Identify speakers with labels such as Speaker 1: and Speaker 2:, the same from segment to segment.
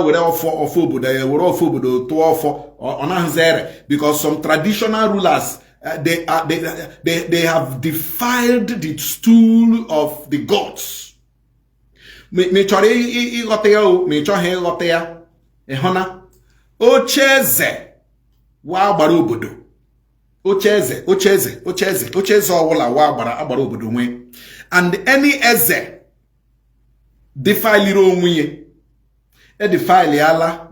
Speaker 1: were ofo obodo ya were ofo obodo to ofo onahzere, because some traditional rulers they have defiled the stool of the gods. Me chọrọ ịghọta ya o, me chọrọ ịghọta ya. Ehona ocheze wa agbara obodo. Ocheze ọwụla wa agbara obodo nwe. And any eze defile onwe ye. E defile ala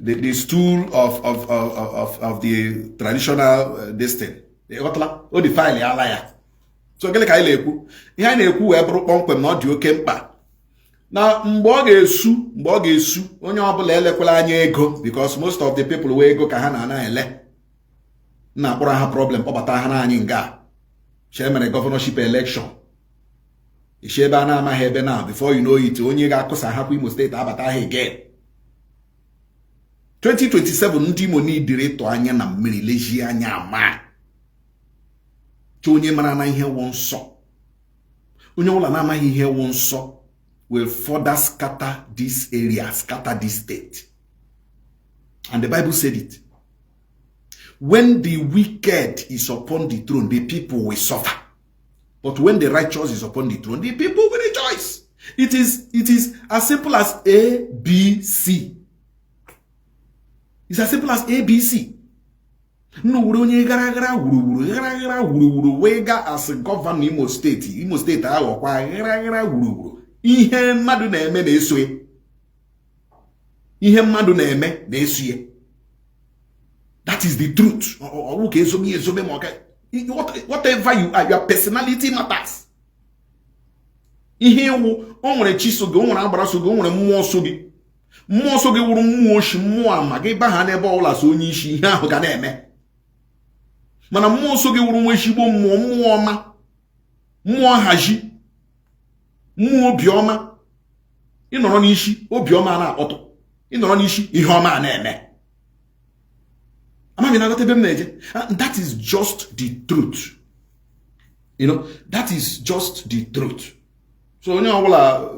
Speaker 1: the stool of the traditional destiny. O defile ala ya. So gele ka ile ekwu. Ihe a na-ekwu wee bụrụ kpọmkwem na ọ dị oke mkpa. Na mgbe ọ ga-esu onye ọbụla elekwala anya ego, because most of the people wey ego ka ha na ele na akpọrọ ha problem kpọbata ha na anyị nga che mere governorship election ishe ebe a na-amaghị ebe na before you know it onye ga-akụsa hapụ Imo steeti abata ha again. 2027 ndị Imo n'idiri ịtụ anya na mmiri lejie anya ama chọ onye mara na ihe wụ nsọ, onye ọbụla na-amaghị ihe wụ nsọ will further scatter this area, scatter this state. And the Bible said it. When the wicked is upon the throne, the people will suffer. But when the righteous is upon the throne, the people will rejoice. It is as simple as A, B, C. It's as simple as A, B, C. No, we wega as a governor Imo State. Imo State, ihe mmadụ na-eme na-eso ya. Ihe mmadụ na-eme na-eso ya. That is the truth. Whatever you are, your personality matters. Ihe ewu o nwere chi so gị, o nwere agbara so gị, o nwere mmụọ so gị. Mmụọ so gị wụrụ mmụọ oshi, mmụọ ama gị ba ha n'ebe ọbụla so onye isi ihe ahụ ga na-eme. Mana mmụọ so gị wụrụ nwa ezigbo mmụọ, mmụọ ọma, mmụọ haji, mmụọ obiọma. Ịnọrọ n'isi obiọma na-akpọtụ, ịnọrọ n'isi ihe ọma na-eme. That is just the truth. You know, that is just the truth. So onye ọbụla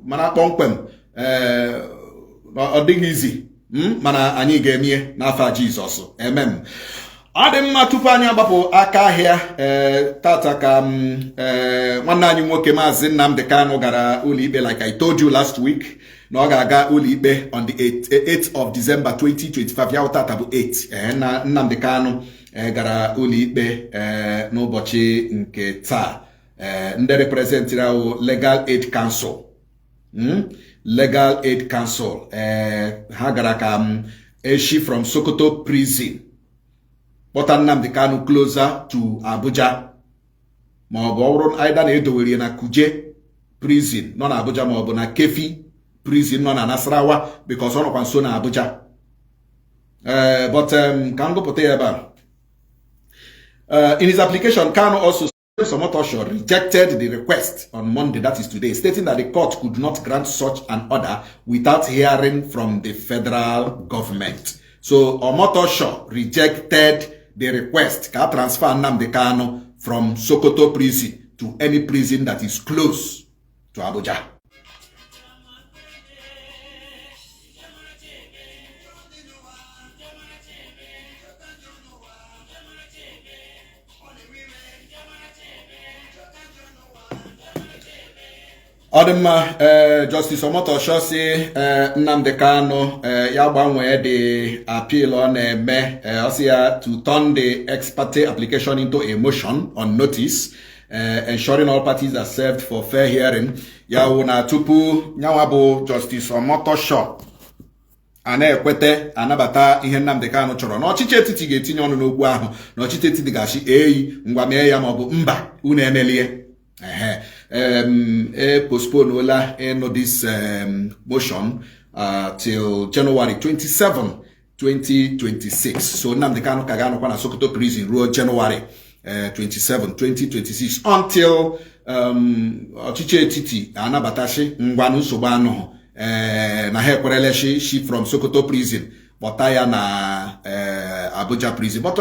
Speaker 1: mana kpọmkwem ọ dịghị izi mana anyị ga-emie n'afọ Jizọs. Amen. Ọ dị mma, tupu anyị agbapụ aka ahịa tata ka nwanne anyị nwoke Maazị Nnamdi Kanu gara ụlọikpe, like I told you last week, na ọ ga-aga ụlọikpe on the 8th of December 2025. Ya tata bụ 8. Na Nnamdi Kanu gara ụlọikpe n'ụbọchị nke taa. Ndị representịrị ahụ Legal Aid Council. Legal Aid Council. Ha gara ka eshi from Sokoto prison. Kpọta Nnamdi Kanu closer to Abuja. Ma ọ bụ ọrụ aida na edowere na Kuje prison nọ na Abuja, ma ọ bụ na Kefi prison nọ na Nasarawa, because ọ nọkwa nso na Abuja. But ka m gụpụta ya ebe a. In his application, Kanu also Somotosho rejected the request on Monday, that is today, stating that the court could not grant such an order without hearing from the federal government. So Omotosho rejected the request to transfer Nnamdi Kanu from Sokoto prison to any prison that is close to Abuja. Odema Justice Omotosho say Nnamdi Kanu ya gbanwee the appeal on to turn the ex parte application into a motion on notice, ensuring all parties are served for fair hearing. Ya una tupu nyawabo Justice Omotosho ana-ekwete anabata ihe Nnamdi Kanu chọrọ na ọchịchị etiti ga-etinye ọnụ n'okwu ahụ, na ọchịchị etiti gashi eyi ngwa mee ya maọbụ mba unu emelie. Postpone Ola this motion till January 27, 2026. So Nnamdi Kanu kagano kwa na Sokoto prison ruo January 27, 2026 until ọchịchị etiti anabatashi ngwanu nsogbu anọ na ha ekwerele shi from Sokoto prison kpọta ya na Abuja prison. But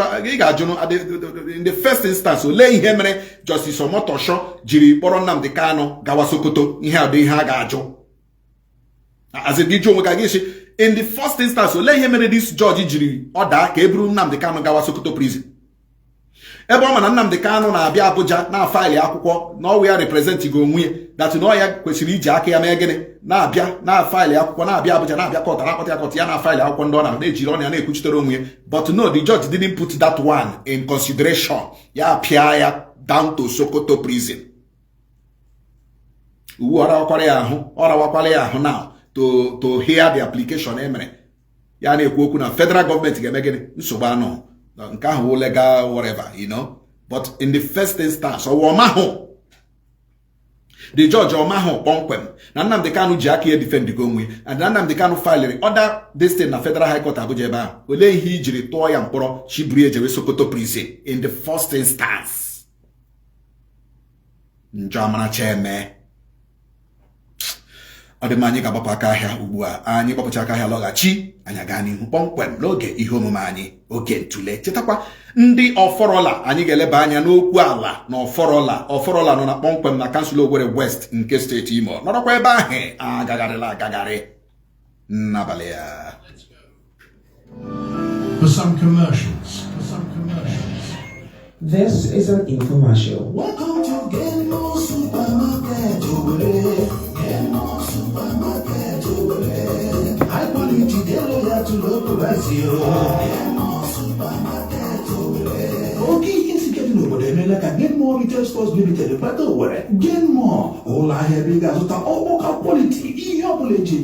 Speaker 1: in the first instance, ole ihe mere Justice Omotosho jiri kpọrọ Nnamdi Kanu gawa Sokoto ihe ade ihe aga ajụ. As in in the first instance, ole ihe mere this judge jiri order ka eburu Nnamdi Kanu gawa Sokoto prison. Ebe ọ ma na Nnamdi Kanu na-abịa Abuja na faịlị akwụkwọ na ọwụ ya representing onwe that no ya kwesịrị iji aka ya mee gịnị na-abịa na faịlị akwụkwọ na-abịa Abuja na-abịa kọt na-akpọta ya kọt ya na faịlị akwụkwọ ndị ọ na-ejiri ọnụ ya na-ekwuchitere onwe but no, the judge didn't put that one in consideration. Ya pịa ya down to Sokoto prison. Uwe ọrawakwara ya ahụ now to hear the application emere ya na-ekwu okwu na federal government ga-eme gịnị nsogbu anọ nke ahụ legal whatever, but in the first instance the judge ọmahụ kpọmkwem na Nnamdi Kanu ji aka ya defend go onwe and na Nnamdi Kanu filere order this thing na federal high court Abuja ebe ahụ ole ihe ijiri tụọ ya mkpọrọ chiburu ejewe Sokoto prison in the first instance. Njọ amaracha eme ọ dị mma anyị ga-agbapụ aka ahịa ugbu a anyị gbapụcha aka ahịa lọghachi anyị gaa n'ihu kpọmkwem n'oge ihe omume anyị oge ntụle. Chetakwa ndị ọfọrọla anyị ga-eleba anya n'okwu ala na ọfọrọla nọ na kpọmkwem na kansụl Owerri West nke steeti Imo nọrọkwa ebe ahụ agagharịla agagharị n'abalị ya.
Speaker 2: For some commercials.
Speaker 3: This is an infomercial.
Speaker 4: Welcome to Genmo Supermarket Owerri. Genmo Supermarket Owerri. High quality, they're loyal to local price. Genmo Supermarket Owerri. Okay, yes, get no, but they like a Genmo Retail Stores Limited, but Owerri. Genmo, all I have big as all quality. Ihe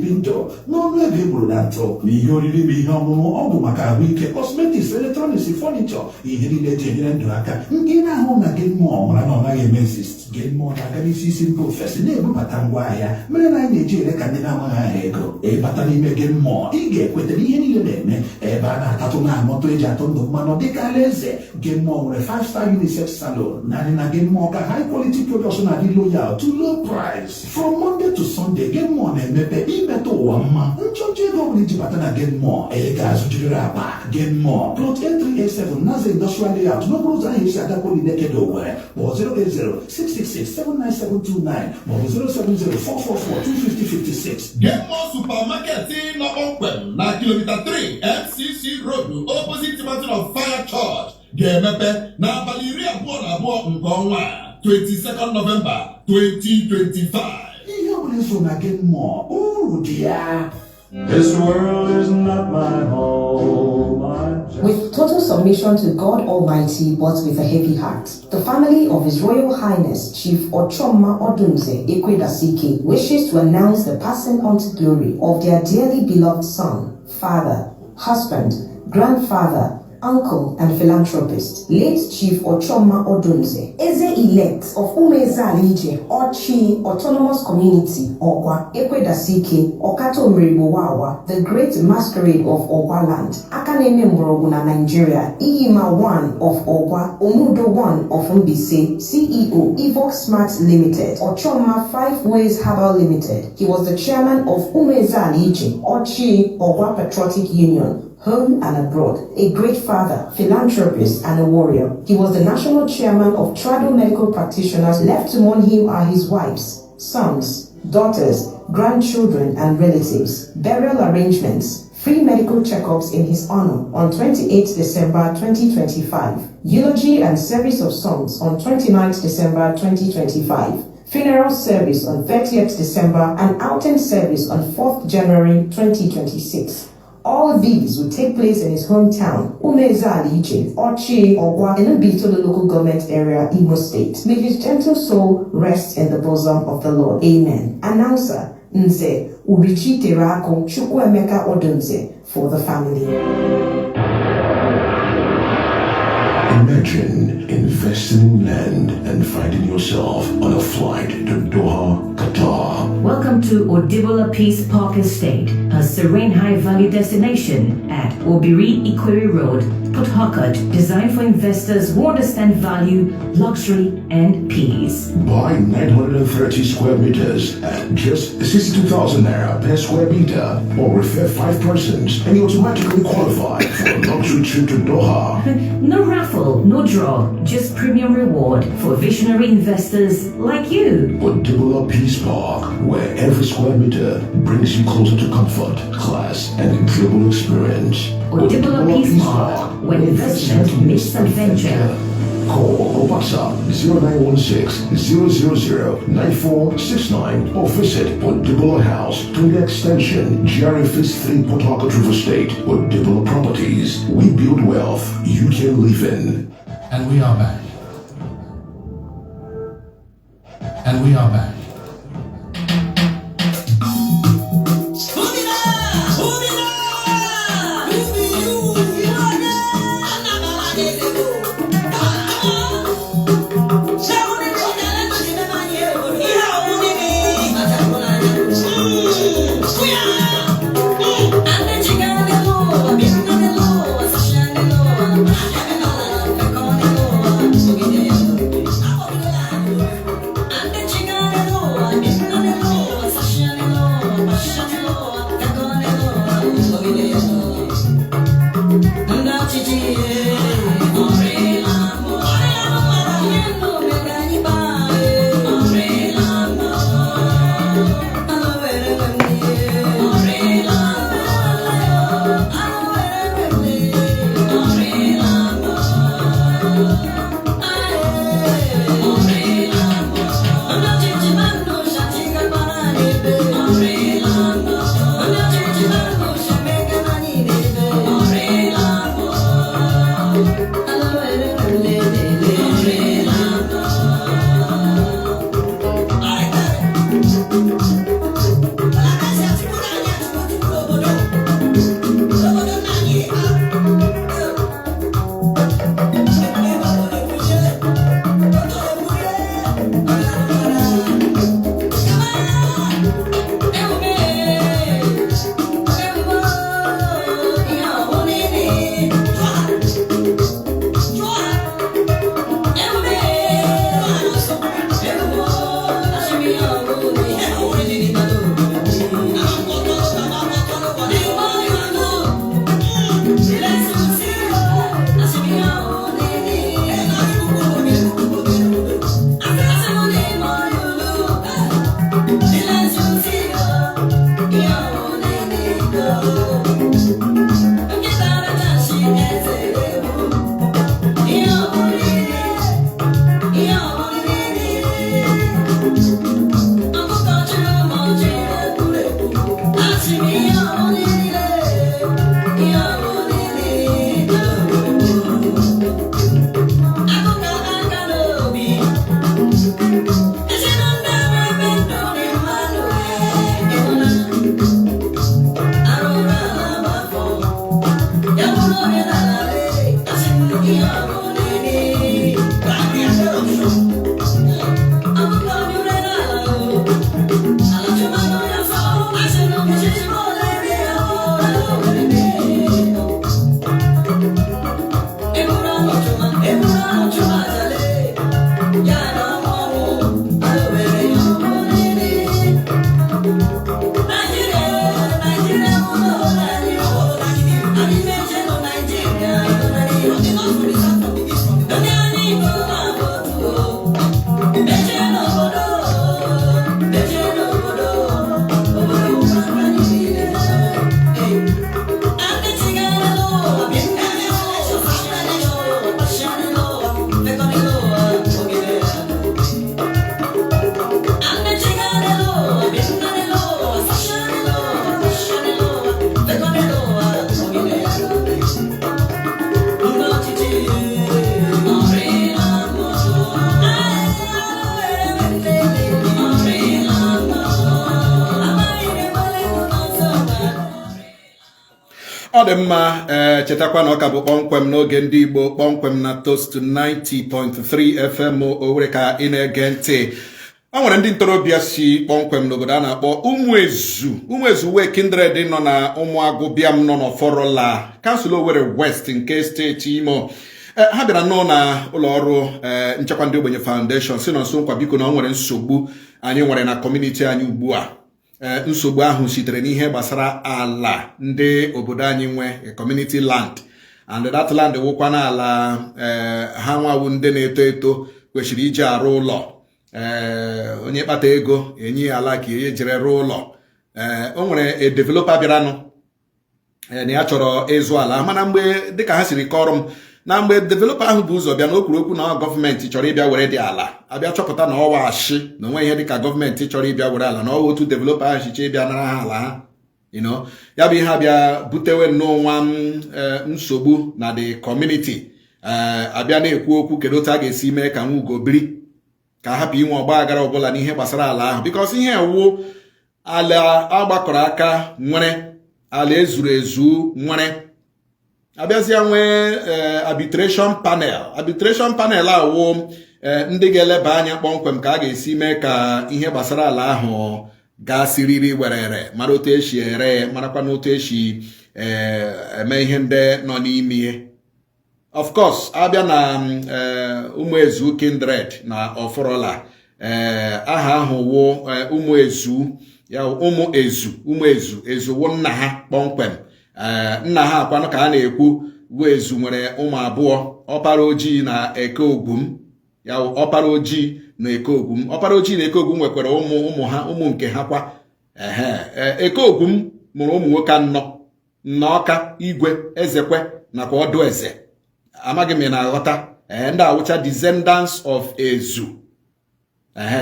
Speaker 4: bindo no ebe buru na ntọ n'ihe oriri bụ ihe ọṅụṅụ ọgwụ maka ahụike cosmetics electronics furniture ihe niile eji enyere ndụ aka nke na-ahụ na Genmo mara na ọ naghị eme insist Genmo na-aga n'isi simple first na-ebubata ngwa ahịa mere na anyị na-eji ere ka ndị na-amaghị aha ego ịbata n'ime Genmo ị ga-ekweta ihe niile na-eme ebe a na-atatụ na moto eji atụ ndụ mmanụ dịka alaeze Genmo nwere 5-star unisex salon naanị na Genmo ka high quality products na-adị loyal to low price from Monday to Sunday Genmo na-emepe imeto ụwa mma nchọnchọ ego ọbụla iji bata na Genmo ga-azụjiriri akpa Genmo plot 8387 Naza Industrial Layout n'okporo ụzọ ahụ esi aga Polytechnic Owerri kpọọ 080-666-79729 maọbụ 070-444-25056.
Speaker 5: Genmo Supermarket nọ kpọmkwem na kilomita 3 FCC Road opposite Mountain of Fire Church ga-emepe n'abalị 22 nke ọnwa 22nd November 2025.
Speaker 2: This world is not my home.
Speaker 6: With total submission to God Almighty, but with a heavy heart, the family of His Royal Highness Chief Ochoma Odunze Ekwedasike wishes to announce the passing on to glory of their dearly beloved son, father, husband, grandfather, uncle, and philanthropist, late Chief Ochoma Odunze, Eze-elect of Umeza-Alije, Ochi Autonomous Community, Ogwa, Ekwedasike, Okato Mribowawa, the Great Masquerade of Ogwa Land, Akaneme Mboroguna, Nigeria, Iyima 1 of Ogwa, Omudo 1 of Mbise, CEO, Evox Smart Limited, Ochoma 5 Ways Herbal Limited. He was the chairman of Umeza-Alije, Ochi Ogwa Patriotic Union, home and abroad, a great father, philanthropist, and a warrior. He was the national chairman of Trado Medical Practitioners. Left to mourn him are his wives, sons, daughters, grandchildren, and relatives. Burial arrangements, free medical checkups in his honor on 28 December 2025. Eulogy and service of songs on 29 December 2025. Funeral service on 30th December and outing service on 4th January 2026. All these will take place in his hometown, Umeza-Alije, Ochi, Ogwa, in Mbitolo local government area, Imo State. May his gentle soul rest in the bosom of the Lord. Amen. Announcer, Nze Urichi Terako Chukwuemeka Odunze, for the family.
Speaker 2: Imagine investing in land and finding yourself on a flight to Doha, Qatar.
Speaker 7: Welcome to Odibola Peace Park Estate, her serene High Valley destination at Obiri Ikwere Road, Port Harcourt, designed for investors who understand value, luxury, and peace.
Speaker 2: Buy 930 square meters at just 62,000 naira per square meter, or refer 5 persons and you automatically qualify for a luxury trip to Doha.
Speaker 7: No raffle, no draw, just premium reward for visionary investors like you.
Speaker 2: Udibula Peace Park, where every square meter brings you closer to comfort, class, and incredible experience.
Speaker 7: Udibula Peace Park, where investment meets adventure.
Speaker 2: Call or WhatsApp 0916-000-9469 or visit Udibula House, 20 Extension, GRA Phase 3, Port Harcourt River State. Udibula Properties. We build wealth you can live in.
Speaker 5: And we are back. And we are back.
Speaker 1: Ọ dị mma, chetakwa na ọka bụ kpọmkwem n'oge ndị Igbo, kpọmkwem na Toast 90.3 FM Owerri ka ị na-ege ntị. o nwere ndị ntorobịa si kpọmkwem n'obodo a na-akpọ Ụmụezu wee kindred nọ na Ụmụagụbịam nọ n'Ọfọrọla kansụl Owerri West nke steeti Imo. Ha bịara nọ na ụlọọrụ nchekwa ndị ogbenye foundation si na nso nkwa biko na o nwere nsogbu anyị nwere na kọmuniti anyị ugbu a. Nsogbu ahụ sitere n'ihe gbasara ala ndị obodo anyị nwe community land, and that land wụkwa na ala ha nwawu ndị na-eto eto kwesịrị iji arụ ụlọ. Onye kpata ego enyi ala ka ihe jere rụọ ụlọ. O nwere developer bịaranụ na ya chọrọ ịzụ ala, mana mgbe dịka ha siri kọrọ m na mgbe developer ahụ bụ ụzọ bịa na okwuru okwu na gọọmenti chọrọ ịbịa were dị ala, abịa chọpụta na ọwa ashị na onwe ihe dịka gọọmenti chọrọ ịbịa were ala, na ọwa otu developer ahụ chiche ịbịa nara ha ala ha. Ya bụ ihe abịa butewe n'ọnwa nsogbu na the community. Abịa na-ekwu okwu kedu otu a ga-esi mee ka nwa ugo biri, ka hapụ inwe ọgba aghara ọbụla n'ihe gbasara ala ahụ, because ihe ewu ala agbakọrọ aka nwere, ala ezuru ezu nwere. Abịazịa nwee arbitration panel awụ ndị ga-eleba anya kpọmkwem ka a ga-esi mee ka ihe gbasara ala ahụ gasiriri werere, mara otu esi ere, marakwa n'otu esi eme ihe ndị nọ n'ime. Of course, abịa na Ụmụezu kindred na Ọfọrọla, aha ahụ wụ Ụmụezu wụ nna ha kpọmkwem. Nna ha akwanụ ka a na-ekwu Ụmụezu nwere ụmụ abụọ, ọkpara ojii na eke ogwum. Ya ọkpara ojii na eke ogwum. Ọkpara ojii na eke ogwum nwekwara ụmụ nke ha kwa. Eke ogwum mụrụ ụmụ nwoke anọ: Nnaọka, Igwe, Ezekwe nakwa Ọdụ Eze. Amaghị m na aghọta. Ndị awụcha descendants of Ezu.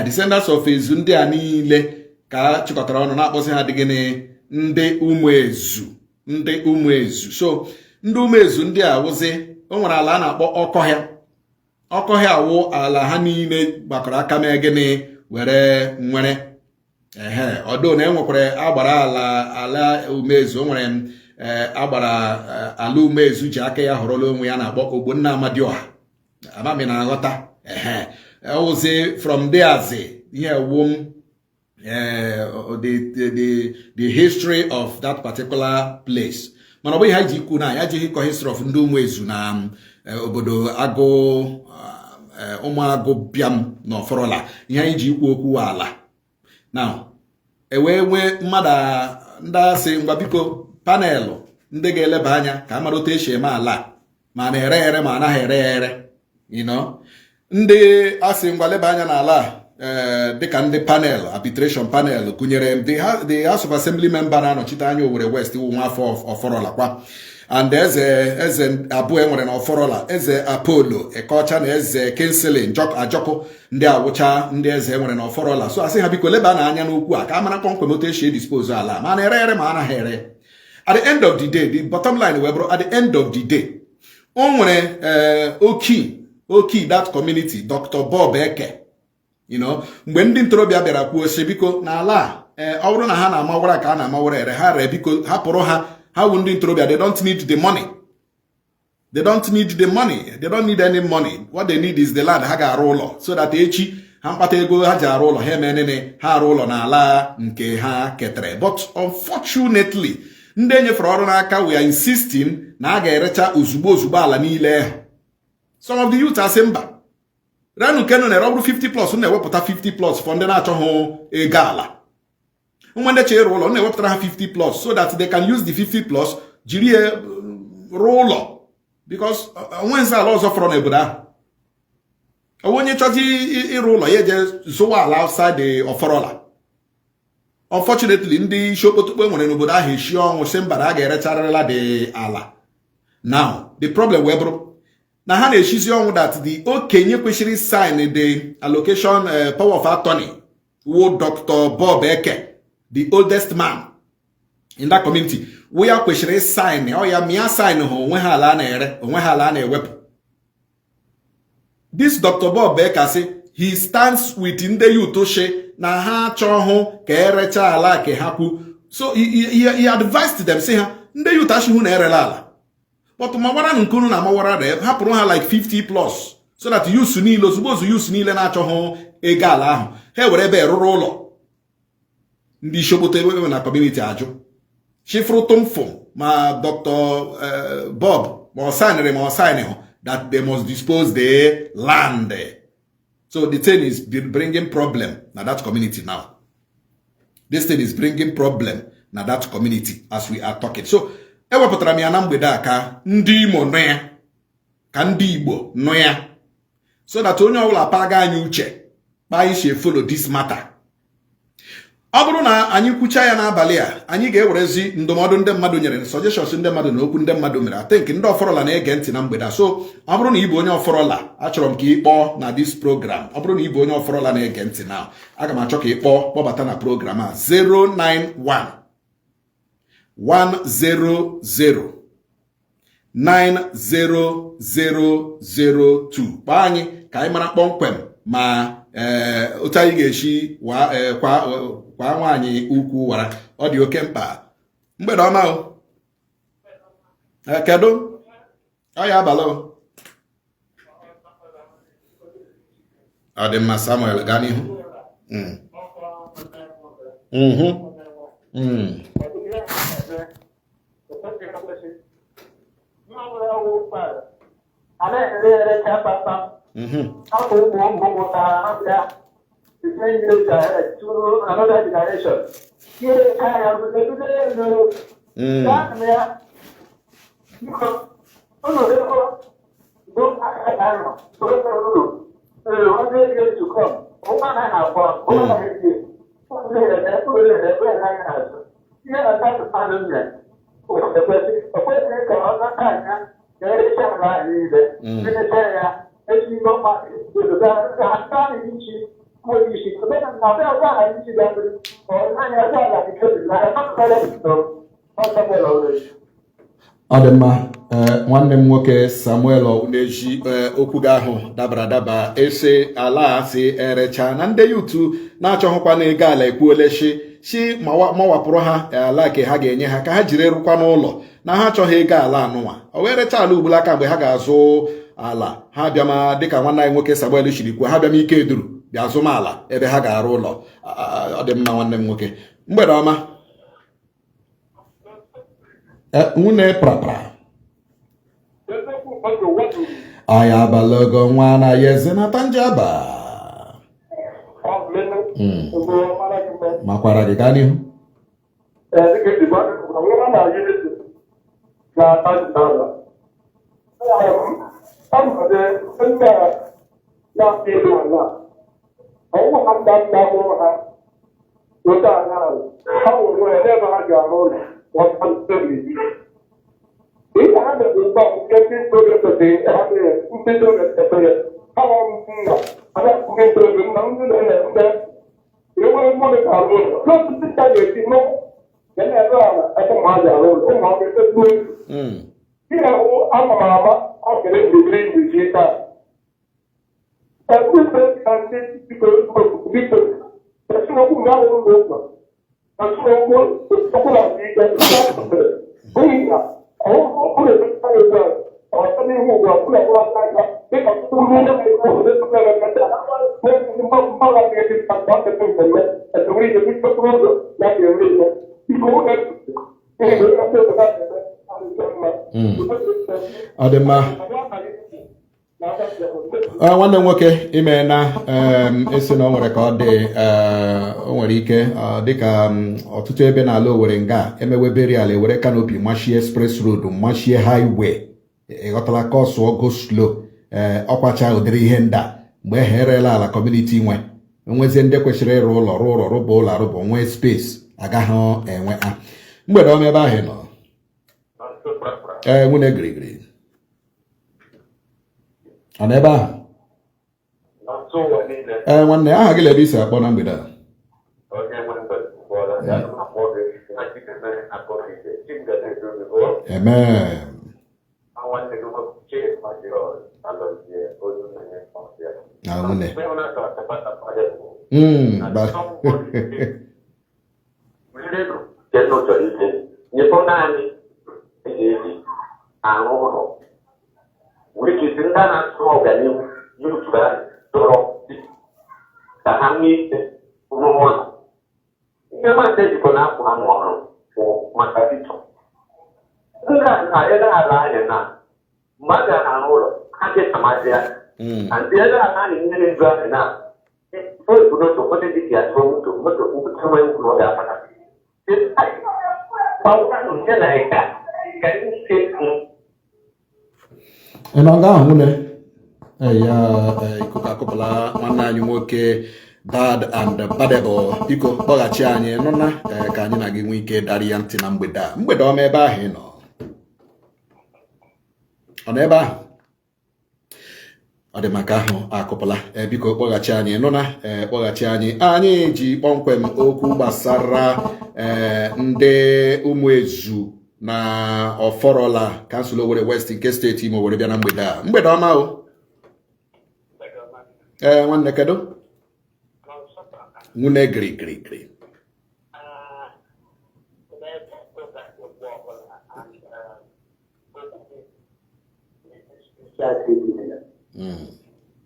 Speaker 1: Descendants of Ezu ndị a niile ka chịkọtara ọnụ na-akpọsị ha dị gịnị? Ndị Ụmụezu. So ndị Ụmụezu ndị a wụzi, o nwere ala a na-akpọ Ọkọhịa wụ ala ha niile gbakọrọ aka mee gịnị were nwere. Ọdụ na enwekwara agbara ala Ụmụezu. O nwere agbara ala Ụmụezu ji aka ya họrọla onwe ya na-akpọ Ogbonna Amadioha. Amami na aghọta. Ozi from there ihe wum the history of that particular place. Mana ọ bụghị ha ji ikwu na ya jighị ịkọ history of ndị Ụmụezu na obodo Ụmụagụbịam na Ọfọrọla. Ihe anyị ji ikwu okwu ala. Now, nwee mmadụ ndị asị ngwa biko panelụ ndị ga-eleba anya ka amara otu esi eme ala, ma na-ere ere ma anaghị ere ere. Ndị asị ngwa leba anya n'ala dịka ndị panel, arbitration panel, gụnyere the House of Assembly member na-anọchite anya Owerri West wụ nwafọ Ọfọrọla kwa, and eze abụọ enwere na Ọfọrọla, eze Apollo Ekeọcha na eze Kinsley Ajọkụ. Ndị awụcha ndị eze enwere na Ọfọrọla. So asị ha biko leba na anya n'okwu a ka amara kpọmkwem otu esi dispose ala, ma na-ere ere ma anaghị ere. At the end of the day, the bottom line wee bụrụ, at the end of the day, o nwere oki that community, Dr. Bob Eke. Mgbe ndị ntorobịa bịara kwuo sị biko n'ala ọ bụrụ na ha na-amawara ka a na-amawara ere, ha ree biko hapụrụ ha wụ ndị ntorobịa. They don't need the money. They don't need any money. What they need is the land. Ha ga-arụ ụlọ so that echi ha mkpata ego ha ji arụ ụlọ, ha eme nene ha arụ ụlọ n'ala nke ha ketere. But unfortunately, ndị enyefere ọrụ n'aka we are insisting na a ga-erecha ozugbo ala niile. Some of the youth asị mba, ranu kenu na ọbụrụ 50+ na-ewepụta 50+ for ndị na-achọghị ego ala. Ụmụ ndị chere ụlọ na-ewepụtara ha 50+ so that they can use the 50+ jiri rụọ ụlọ, because onwenzi ala ọzọ fọrọ n'obodo ahụ. Onye chọzi ịrụ ụlọ ya eje zụwa ala outside the Ọfọrọla. Unfortunately, ndị isi okpotokpo nwere n'obodo ahụ eshi ọnwụ sị mba na a ga-erecharịla the ala. Now the problem wee bụrụ na ha na-eshizi ọnwụ that the okenye kwesịrị sign the allocation power of attorney wo Dr. Bob Eke, the oldest man in that community, we ya kwesịrị sign ya mịa sign ha onwe ha ala na-ere, onwe ha ala na-ewepụ. This Dr. Bob Eke say he stands with ndị youth she na ha chọhụ ka erecha ala ke ha kwu. So he advised them, say ha ndị youth ashihu na erela ala, but mawara nkunu na mawara re hapụrụ ha like 50+. so that use niile ozugbo use niile na-achọghị ego ala ahụ ha were ebe rụrụ ụlọ ndị ishokpoto ebe na community ajụ chifrụtụmfụ ma Dr. Bob ma ọ signere that they must dispose the land. So the thing is bringing problem na that community now. This thing is bringing problem na that community as we are talking. So ewepụtara m ya na mgbede a ka ndị Imo nọ ya, ka ndị Igbo nọ ya, so that onye ọbụla paga anyị uche kpa isi follow this matter. Ọ bụrụ na anyị kwucha ya n'abalị a, anyị ga-ewerezi ndụmọdụ ndị mmadụ nyere, suggestions ndị mmadụ na okwu ndị mmadụ mere. I think ndị ọfọrọla na-ege ntị na mgbede a. So ọ bụrụ na ị bụ onye ọfọrọla, achọrọ m ka ị kpọọ na this program. Ọ bụrụ na ị bụ onye ọfọrọla na-ege ntị na, aga m achọ ka ị kpọbata na program a 091 100 9002. Kpọọ anyị ka anyị mara kpọmkwem ma otu anyị ga-eshi kwa nwaanyị ukwu wara. Ọ dị oke mkpa. Mgbede ọma o. Kedu? Ọ ya abalị o. Ọ dị mma Samuel, gaa n'ihu.
Speaker 8: Another generation. Here, I am the to come. Open and have fun. Open and
Speaker 1: ọ dị mma. Nwanne m nwoke Samuel na-eji okwu gị ahụ dabara adaba ese ala asị erecha na ndị yutu na-achọghịkwa na ego ala ekwuolechi chi mawapụrụ ha ala ke ha ga-enye ha ka ha jiri rụkwa n'ụlọ na ha achọghị ego ala anụnwa. O wee recha ala ugbula aka mgbe ha ga-azụ ala ha bịama dịka nwanne anyị nwoke Samuel chiri kwuo, ha bịama ike eduru bịa zụmala ebe ha ga-arụ ụlọ. Ọ dị mma nwanne m nwoke. Mgbede ọma. Nwunye prapra aya abalogo nwa na yeze na tanjaba makwara gị gaa n'ihu. Ọ dị mma. Nwanne nwoke ime na esi na o nwere ka ọ dị o nwere ike dịka ọtụtụ ebe n'ala Owerri nga emewebere ala were canopy machie express road machie highway ịghọtala ka ọsụọ go slow ọkwacha ụdịrị ihe nda mgbe ha erela ala community enwezie ndị kwesịrị ịrụ ụlọ rụba ụlọ arụba nwee space agaghị enwe ha. Mgbede ọma ebe ahụ nọ. Nwunye girigiri ọ nọ ebe ahụ. Nwanne aha gị lebe isi akpọ na mgbede a. Amen. Nwunye
Speaker 8: youth tọrọ ka ha nwee ike rụọ ọrụ. Ihe mmadụ ejikọ na-apụ ha n'ọrụ bụ maka vichọ. Ndị na-ele ala anya na mmadụ a na-arụ ụlọ ha ga-esamasị ya. Na ndị ele ala anya nyere nzu ahụ na obodo onye dị ka atụ moto nwe ngwuru ọ ga-apata. Nke na ịka ka ike
Speaker 1: ị nọ nga ahụ nwune ya ikuku akụpụla nwanne anyị nwoke Bad and Badebo, biko kpọghachi anyị nọ na ka anyị na gị nwee ike darị ya ntị na mgbede a. Mgbede ọma ebe ahụ ị nọ, ọ nọ ebe ahụ, ọ dị maka ahụ akụpụla. Biko kpọghachi anyị nọ na kpọghachi anyị ji kpọmkwem okwu gbasara ndị ụmụezu na Ọfọrọla kansụl Owerri West nke steeti Imo were bịa na mgbede a. Mgbede ọma o. Nwanne kedu nwune gịrịgịrịgịrị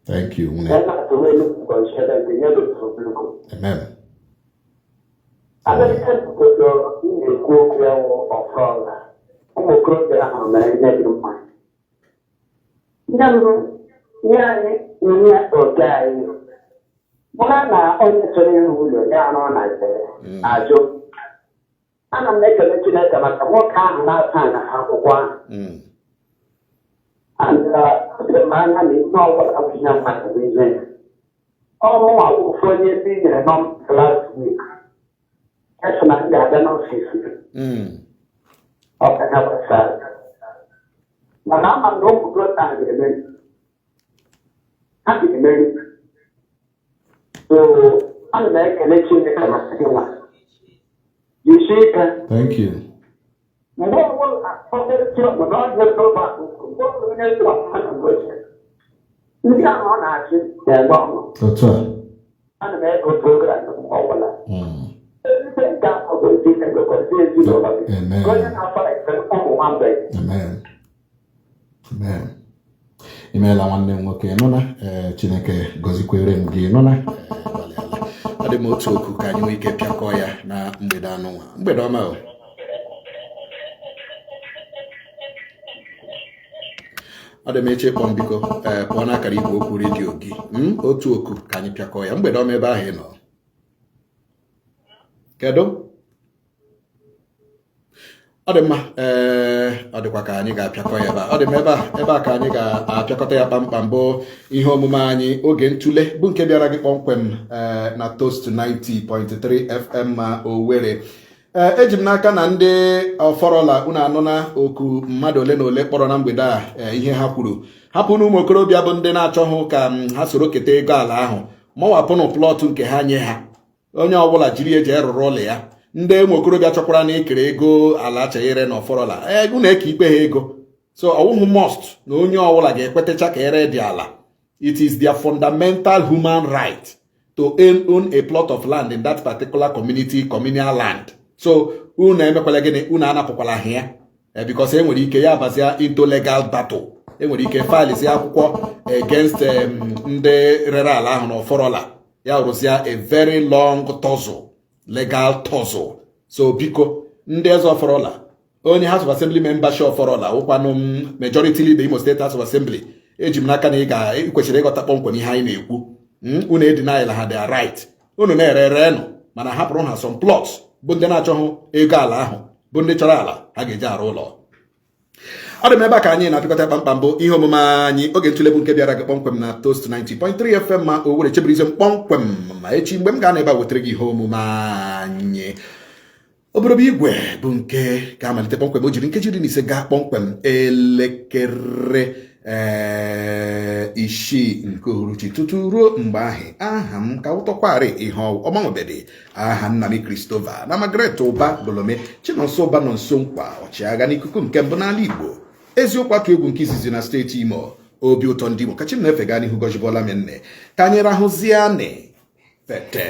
Speaker 1: thank you nwune. Amen.
Speaker 8: na-ekwu okwu ya ọfọla ụmụ okorobịa ahụ mere ihe dị mma. Ndị mbụ nye anyị ihe oge anyị bụra na onye chọrọ ịrụ ụlọ ya anọ na ajụ. Ana m ekele Chineke maka nwoke ahụ na-ata na akwụkwọ ahụ. Adịrị m anya na ihe ọbụla bụ ihe mmadụ bụ ihe ya. Ọmụ akwụkwọ onye ndị nyere nọ last week. Eso na ndị abịa n'ọfịs gị. Ọ ka ya gbasara. Mana ama m na ụmụ okorobịa ahụ ga-emeri. Ha ga-emeri. So, ana m ekele Chineke maka gị nwa. Jisie ike.
Speaker 1: Thank you.
Speaker 8: Mgbe ọbụla obere chiọma na ọ dị n'ụba mgbe ọbụla onye dị ọma na mgbochi. Ndị ahụ ọ na-achị na-egbe ọnụ.
Speaker 1: Otu a.
Speaker 8: Ana m ego program ọbụla.
Speaker 1: Amen. Amen. Imeela nwanne m nwoke nọ na Chineke gọzikwere m gị nọ na ọ dị m otu okwu ka anyị nwee ike pịakọọ ya na mgbede anụ nwa. Mgbede ọma o. Ọ dị m eche kpọm biko pụọ n'akara igwe okwu redio gị otu okwu ka anyị pịakọọ ya. Mgbede ọma ebe ahụ ị nọ. Kedu? Ọ dị mma ọ dịkwa ka anyị ga-apịakọ ya ebe a. Ọ dị m ebe a ka anyị ga-apịakọta ya kpamkpam bụ ihe omume anyị oge ntụle bụ nke bịara gị kpọmkwem na Toast 90.3 FM ma Owerri. Eji m n'aka na ndị Ọfọrọla unu anụ na oku mmadụ ole na ole kpọrọ na mgbede a ihe ha kwuru. Hapụ na ụmụ okorobịa bụ ndị na-achọghị ka ha soro keta ego ala ahụ mawapụnụ plọtụ nke ha nye ha. Onye ọbụla jiri eji erụrụ ụlọ ya. Ndị ụmụ okorobịa chọkwara na ekere ego ala cheghere na Ọfọrọla ego na-eke ikpe ha ego. So ọwụhụ must na onye ọbụla ga-ekwetecha ka ere dị ala. It is their fundamental human right to own a plot of land in that particular communal land. So unu emekwala gịnị, unu anapụkwala ha ya because enwere ike ya abazia into legal battle. Enwere ike filesi akwụkwọ against ndị rere ala ahụ na Ọfọrọla. Ya rụzia a very long tussle, legal tussle. So biko ndị eze Ọfọrọla, onye House of Assembly membership Ọfọrọla ụkwanụ majority leader Imo State House of Assembly, eji m n'aka na ị kwesịrị ịghọta kpọmkwem ihe anyị na-ekwu. Unu edinaila ha their right. Unu na-erenụ mana hapụrụ ha some plots bụ ndị na-achọghị ego ala ahụ bụ ndị chọrọ ala ha ga-eji arụ ụlọ. Ọ dị m ebe a ka anyị na-apịkọta kpamkpam bụ ihe omume anyị oge ntụle bụ nke bịara gị kpọmkwem na Toast 90.3 FM ma Owerri. Chebirizie m kpọmkwem ma echi mgbe m ga-ana ebe a wetara gị ihe omume anyị. Obodo igwe bụ nke ga-amalite kpọmkwem o jiri nkeji 15 gaa kpọmkwem elekere 6 nke uhuruchi tutu ruo mgbe ahụ. Aha m ka ụtọkwarị ihe ọmanwebede aha nna m Christopher na Margaret Ụba Bolome Chinonso Ụba nọ nso nkwa ọchịagha n'ikuku nke mbụ n'ala Igbo. Eziokwu atụ egwu nke izizi na steeti Imo. Obi ụtọ ndị Imo ka Chineke na-efe gaa n'ihu gọzibola m nne ka anyị rahụzie anị fete.